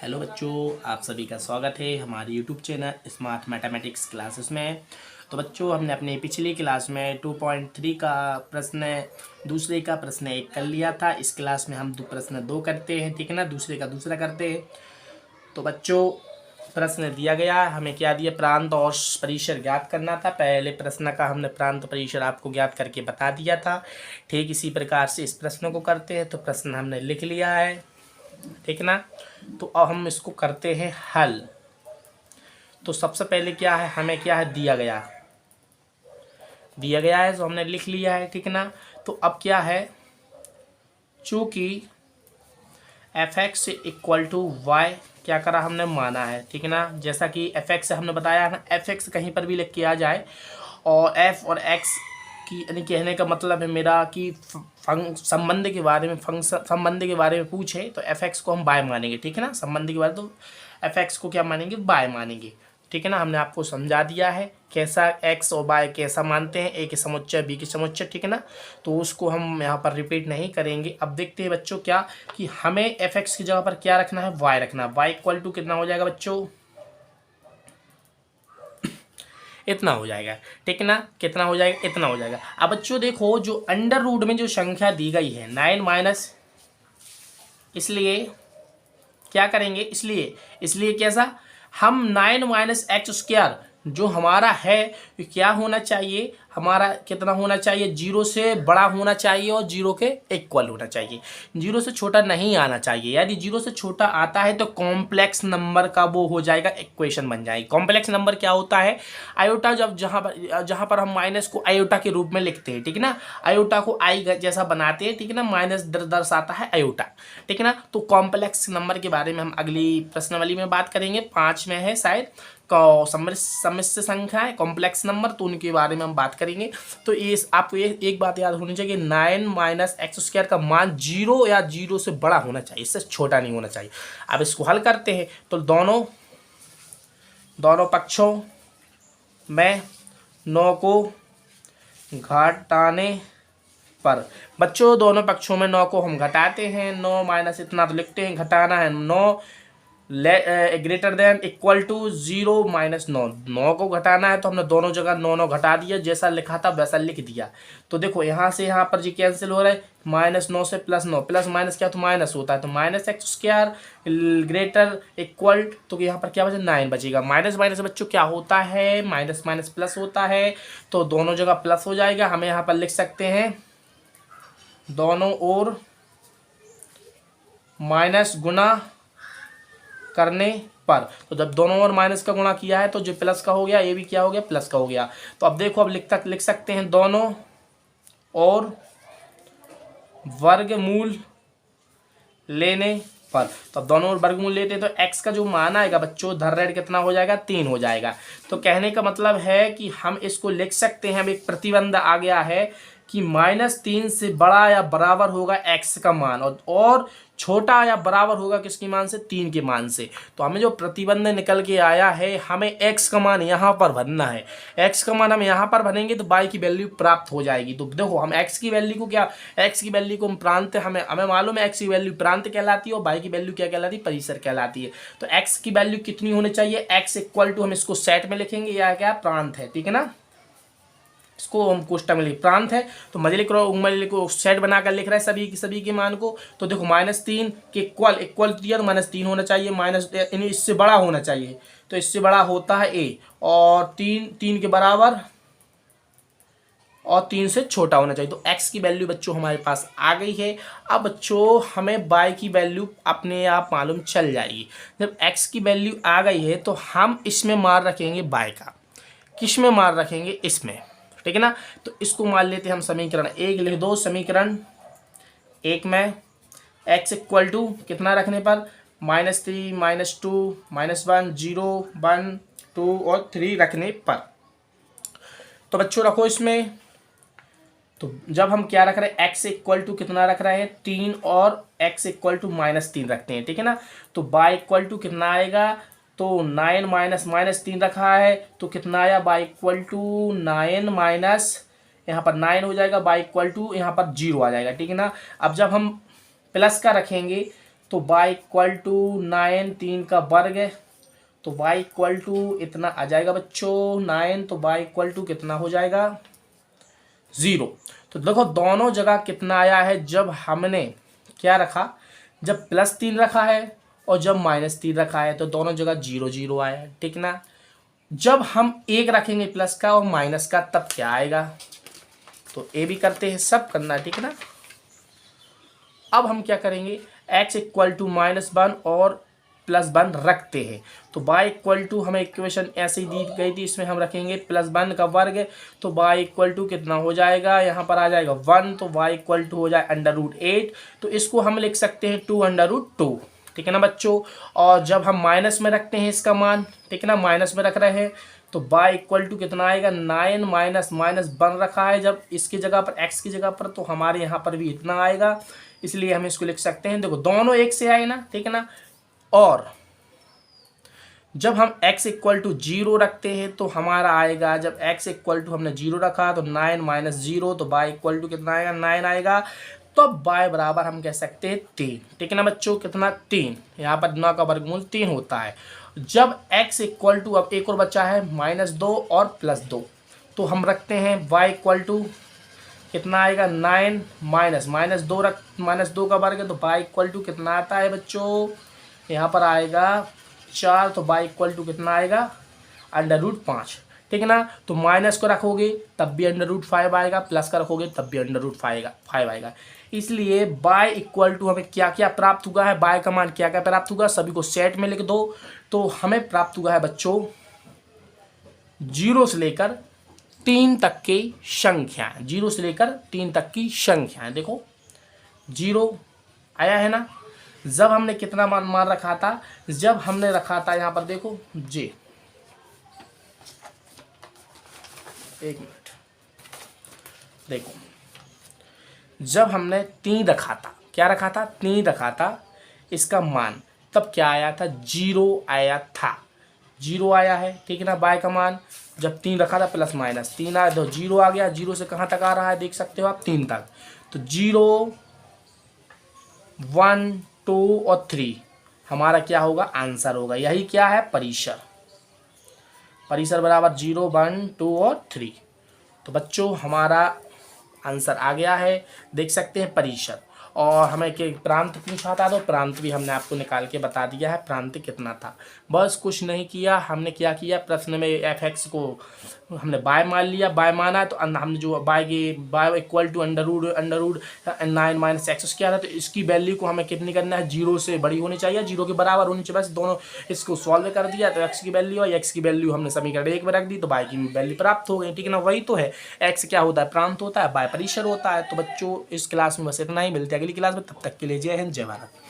Hello बच्चों, आप सभी का स्वागत है हमारे YouTube channel smart mathematics classes में। तो बच्चों, हमने अपने पिछली क्लास में 2.3 का प्रश्न दूसरे का प्रश्न 1 कर लिया था। इस क्लास में हम प्रश्न 2 करते हैं, ठीक है ना, दूसरे का दूसरा करते हैं। तो बच्चों, प्रश्न दिया गया, हमें क्या दिया, प्रांत और परिसर ज्ञात करना था। पहले प्रश्न का हमने प्रांत परिसर आपको ज्ञात करके बता दिया था। ठीक इसी प्रकार से इस प्रश्न को करते हैं। तो प्रश्न हमने लिख लिया है, ठीक ना। तो अब हम इसको करते हैं हल। तो सबसे पहले क्या है, हमें क्या है, दिया गया है, तो हमने लिख लिया है, ठीक ना। तो अब क्या है, चूंकि f(x) इक्वल टू वाई क्या करा, हमने माना है, ठीक ना। जैसा कि f(x) हमने बताया है ना, f(x) कहीं पर भी लिख के आ जाए और f और x की, यानी कहने का मतलब है मेरा कि संबंध के बारे में, संबंध के बारे में पूछे तो f(x) को हम बाय मानेंगे, ठीक है ना। संबंध के बारे तो f(x) को क्या मानेंगे, बाय मानेंगे, ठीक है ना। हमने आपको समझा दिया है कैसा x और y कैसा मानते हैं, a के समुच्चय b के समुच्चय, ठीक है ना। तो उसको हम यहाँ पर रिपीट नहीं करेंगे। अब देखते हैं बच्चों क्या कि हमें f(x) की जगह पर क्या रखना है, y रखना है। y इक्वल टू कितना हो जाएगा बच्चों, इतना हो जाएगा, ठीक है ना। कितना हो जाएगा, इतना हो जाएगा। अब बच्चों देखो, जो अंडर रूट में जो संख्या दी गई है 9 माइनस, इसलिए क्या करेंगे, इसलिए कैसा, हम 9 माइनस एक्स स्क्वायर जो हमारा है क्या होना चाहिए, हमारा कितना होना चाहिए, 0 से बड़ा होना चाहिए और 0 के इक्वल होना चाहिए। 0 से छोटा नहीं आना चाहिए। यदि 0 से छोटा आता है तो कॉम्प्लेक्स नंबर का वो हो जाएगा, इक्वेशन बन जाएगी। कॉम्प्लेक्स नंबर क्या होता है, आयोटा, जब जहाँ पर हम माइनस को आयोटा के रूप में लिखते हैं, ठीक है ना, आयोटा को आई जैसा बनाते हैं, ठीक है ना, माइनस दर्शाता है आयोटा, ठीक है ना। तो कॉम्प्लेक्स नंबर के बारे में हम अगली प्रश्नावली में बात करेंगे, 5 में है शायद, सम्मिश्र संख्या है, कॉम्प्लेक्स नंबर, तो उनके बारे में हम बात करेंगे। तो ये आपको एक बात याद होनी चाहिए, 9 माइनस एक्स स्क्वायर का मान 0 या 0 से बड़ा होना चाहिए, इससे छोटा नहीं होना चाहिए। अब इसको हल करते हैं। तो दोनों पक्षों में 9 को घटाने पर, बच्चों दोनों पक्षों में 9 को हम घटाते हैं। 9 माइनस इतना तो लिखते हैं, घटाना है 9 greater than equal to 0 minus 9 को घटाना है। तो हमने दोनों जगह 9 ग्रेटर दिया, जैसा लिखा था वैसा लिख दिया। तो देखो यहाँ से यहाँ पर जी कैंसिल हो रहा है, -9 से +9, प्लस माइनस क्या तो माइनस होता है, तो minus x square greater equal, तो यहाँ पर क्या बचा, 9 बचेगा। माइनस माइनस बच्चों क्या होता है, माइनस माइनस प्लस होता है, तो दोनों जगह प्लस हो जाएगा। हमें यहाँ पर लिख सकते हैं दोनों ओर माइनस गुना करने पर। तो जब दोनों ओर माइनस का गुणा किया है तो जो प्लस का हो गया, ये भी क्या हो गया, प्लस का हो गया। तो अब देखो, अब लिख सकते हैं दोनों और वर्गमूल लेने पर। तो अब दोनों ओर वर्गमूल लेते हैं तो x का जो मान आएगा बच्चों, धर रेड कितना हो जाएगा, 3 हो जाएगा। तो कहने का मतलब है कि हम इसको लिख सकते हैं, अब एक प्रतिबंध आ गया है कि -3 से बड़ा या बराबर होगा x का मान, और छोटा या बराबर होगा किसके मान से, 3 के मान से। तो हमें जो प्रतिबंध निकल के आया है, हमें x का मान यहाँ पर भरना है। x का मान हम यहाँ पर भरेंगे तो y की वैल्यू प्राप्त हो जाएगी। तो देखो, हम x की वैल्यू को क्या, x की वैल्यू को हम प्रांत, हमें मालूम है x की वैल्यू प्रांत कहलाती है और y की वैल्यू क्या कहलाती है, परिसर कहलाती है। तो x की वैल्यू कितनी होनी चाहिए, x इक्वल टू, हम इसको सेट में लिखेंगे, या क्या प्रांत है, ठीक है ना। इसको हम कोष्टक में लिख, प्रांत है तो मजे लिख रहा हूँ, उंगली को सेट बनाकर लिख रहा है सभी के मान को। तो देखो, -3 के इक्वल दिया तो -3 होना चाहिए, इससे बड़ा होना चाहिए, तो इससे बड़ा होता है a, और 3 के बराबर और 3 से छोटा होना चाहिए। तो x की वैल्यू बच्चों हमारे पास आ गई है। अब बच्चों हमें y की वैल्यू अपने आप मालूम चल जाएगी। जब x की वैल्यू आ गई है तो हम इसमें मार रखेंगे y का, किस में मार रखेंगे, इसमें, ठीक है ना। तो इसको मान लेते हैं हम समीकरण 1 लिख दो। समीकरण 1 में x इक्वल टू कितना रखने पर, -3 -2 -1 0 1 2 और 3 रखने पर। तो बच्चों रखो इसमें। तो जब हम क्या रख रहे हैं, x इक्वल टू कितना रख रहे हैं, 3, और x इक्वल टू -3 रखते हैं, ठीक है ना। तो y इक्वल टू कितना आएगा, तो 9 माइनस -3 रखा है तो कितना आया, y इक्वल टू 9 माइनस, यहाँ पर 9 हो जाएगा, y इक्वल टू यहाँ पर 0 आ जाएगा, ठीक है ना। अब जब हम प्लस का रखेंगे तो y इक्वल टू 9, 3 का वर्ग है, तो y इक्वल टू इतना आ जाएगा बच्चों 9, तो y इक्वल टू कितना हो जाएगा 0। तो देखो दोनों जगह कितना आया है, जब हमने क्या रखा, जब +3 रखा है और जब -3 रखा है तो दोनों जगह 0 0 आया है, ठीक ना। जब हम एक रखेंगे प्लस का और माइनस का तब क्या आएगा, तो ए भी करते हैं, सब करना, ठीक ना। अब हम क्या करेंगे, x इक्वल टू -1 और +1 रखते हैं, तो y इक्वल टू हमें इक्वेशन ऐसे ही दी गई थी, इसमें हम रखेंगे +1 का वर्ग, तो y इक्वल टू कितना हो जाएगा, यहाँ पर आ जाएगा 1, तो y इक्वल टू हो जाए √8, तो इसको हम लिख सकते हैं 2√2, ठीक है ना बच्चों। और जब हम माइनस में रखते हैं इसका मान, ठीक है ना, माइनस में रख रहे हैं, तो y इक्वल टू कितना आएगा 9 -1 रखा है जब इसकी जगह पर, x की जगह पर, तो हमारे यहाँ पर भी इतना आएगा, इसलिए हम इसको लिख सकते हैं। देखो दोनों एक से आए ना, ठीक है ना। और जब हम x इक्वल टू 0 रखते हैं तो हमारा आएगा, जब x इक्वल टू हमने 0 रखा तो 9 -0, तो y इक्वल टू कितना आएगा 9 आएगा, तो y बराबर हम कह सकते हैं 3, ठीक है ना बच्चों, कितना 3, यहाँ पर 9 का वर्गमूल 3 होता है। जब x इक्वल टू, अब एक और बचा है -2 और +2, तो हम रखते हैं y इक्वल टू कितना आएगा 9 -2 रख, -2 का वर्ग है, तो y इक्वल टू कितना आता है बच्चों, यहाँ पर आएगा 4, तो y इक्वल टू कितना आएगा √5, ठीक है ना। तो माइनस को रखोगे तब भी √5 आएगा, प्लस का रखोगे तब भी √5 आएगा। इसलिए y इक्वल टू हमें क्या क्या प्राप्त हुआ है, y का मान क्या क्या प्राप्त हुआ, सभी को सेट में लिख दो। तो हमें प्राप्त हुआ है बच्चों 0 से लेकर 3 तक की संख्या, 0 से लेकर 3 तक की संख्याएं, देखो 0 आया है ना। जब हमने कितना मान रखा था, जब हमने रखा था यहाँ पर देखो जी, एक मिनट देखो, जब हमने 3 रखा था, क्या रखा था 3 रखा था इसका मान, तब क्या आया था 0 आया था, 0 आया है, ठीक है ना। y का मान जब 3 रखा था +-3 आया तो 0 आ गया, 0 से कहाँ तक आ रहा है देख सकते हो आप 3 तक, तो 0 1 2 और 3 हमारा क्या होगा आंसर होगा, यही क्या है परिसर, परिसर बराबर 0 1 2 और 3। तो बच्चों हमारा आंसर आ गया है, देख सकते हैं परिसर। और हमें के प्रांत पूछा था, तो प्रांत भी हमने आपको निकाल के बता दिया है, प्रांत कितना था। बस कुछ नहीं किया, हमने क्या किया, प्रश्न में f(x) को हमने y मान लिया, y माना तो हमने जो y equal to under root 9 - x किया था, तो इसकी वैल्यू को हमें कितनी करना है, 0 से बड़ी होनी चाहिए, 0 के बराबर होनी चाहिए, बस दोनों इसको सॉल्व कर दिया तो x की वैल्यू और x की वैल्यू हमने समीकरण 1 में रख दी, तो y की वैल्यू प्राप्त हो गई, ठीक है ना। वही तो है, x क्या होता है प्रांत होता है, y परिसर होता है। तो बच्चों इस क्लास में बस इतना ही, मिलते हैं अगली क्लास में, तब तक के लिए जय हिंद जय भारत।